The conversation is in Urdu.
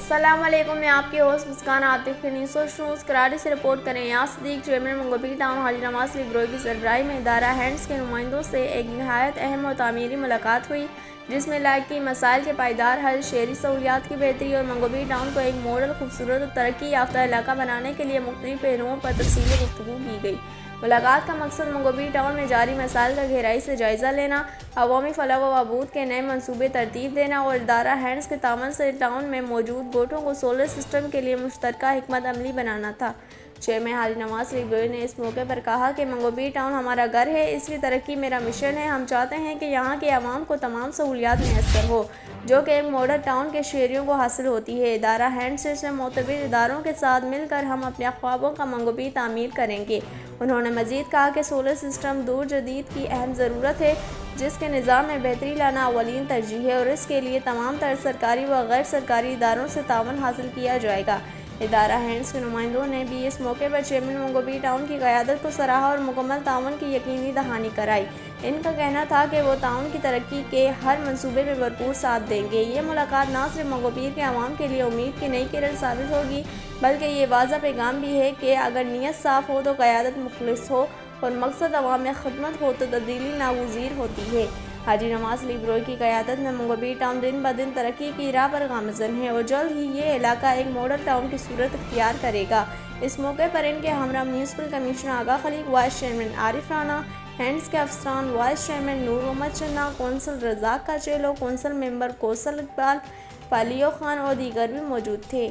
السلام علیکم، میں آپ کی ہوسٹ مسکان عاطف نیوز کراچی سے رپورٹ کریں۔ یہاں صدیق چیئرمین منگو ٹاؤن حاجی نواز علی گروئی کی سربراہی میں ادارہ ہینڈز کے نمائندوں سے ایک نہایت اہم و تعمیری ملاقات ہوئی، جس میں لائقی مسائل کے پائیدار حل، شہری سہولیات کی بہتری اور منگو ٹاؤن کو ایک ماڈل، خوبصورت اور ترقی یافتہ علاقہ بنانے کے لیے مختلف پہلوؤں پر تفصیلی گفتگو کی گئی۔ ملاقات کا مقصد منگو ٹاؤن میں جاری مسائل کا گہرائی سے جائزہ لینا، عوامی فلاح و بہبود کے نئے منصوبے ترتیب دینا اور ادارہ ہینڈز کے تعاون سے ٹاؤن میں موجود گوٹھوں کو سولر سسٹم کے لیے مشترکہ حکمت عملی بنانا تھا۔ چیئرمین حاجی نواز علی گروئی نے اس موقع پر کہا کہ منگو ٹاؤن ہمارا گھر ہے، اس کی ترقی میرا مشن ہے۔ ہم چاہتے ہیں کہ یہاں کے عوام کو تمام سہولیات میسر ہو، جو کہ ایک ماڈل ٹاؤن کے شہریوں کو حاصل ہوتی ہے۔ ادارہ ہینڈز سے معتبر اداروں کے ساتھ مل کر ہم اپنے خوابوں کا منگو تعمیر کریں گے۔ انہوں نے مزید کہا کہ سولر سسٹم دور جدید کی اہم ضرورت ہے، جس کے نظام میں بہتری لانا اولین ترجیح ہے اور اس کے لیے تمام تر سرکاری و غیر سرکاری اداروں سے تعاون حاصل کیا جائے گا۔ ادارہ ہینڈز کے نمائندوں نے بھی اس موقع پر چیئرمین منگو ٹاؤن کی قیادت کو سراہا اور مکمل تعاون کی یقینی دہانی کرائی۔ ان کا کہنا تھا کہ وہ ٹاؤن کی ترقی کے ہر منصوبے میں بھرپور ساتھ دیں گے۔ یہ ملاقات نہ صرف منگو کے عوام کے لیے امید کی نئی کرن ثابت ہوگی، بلکہ یہ واضح پیغام بھی ہے کہ اگر نیت صاف ہو تو قیادت مخلص ہو اور مقصد عوام میں خدمت ہو تو تبدیلی ناگزیر ہوتی ہے۔ حاجی نواز علی گروئی کی قیادت میں منگو ٹاؤن دن بدن ترقی کی راہ پر گامزن ہے اور جلد ہی یہ علاقہ ایک ماڈل ٹاؤن کی صورت اختیار کرے گا۔ اس موقع پر ان کے ہمراہ میونسپل کمشنر آغا خلیق، وائس چیئرمین عارف رانا، ہینڈز کے افسران، وائس چیئرمین نور محمد چنّا، کونسل رزاق کاچیلو، کونسل ممبر کوثر اقبال، فالیو خان اور دیگر بھی موجود تھے۔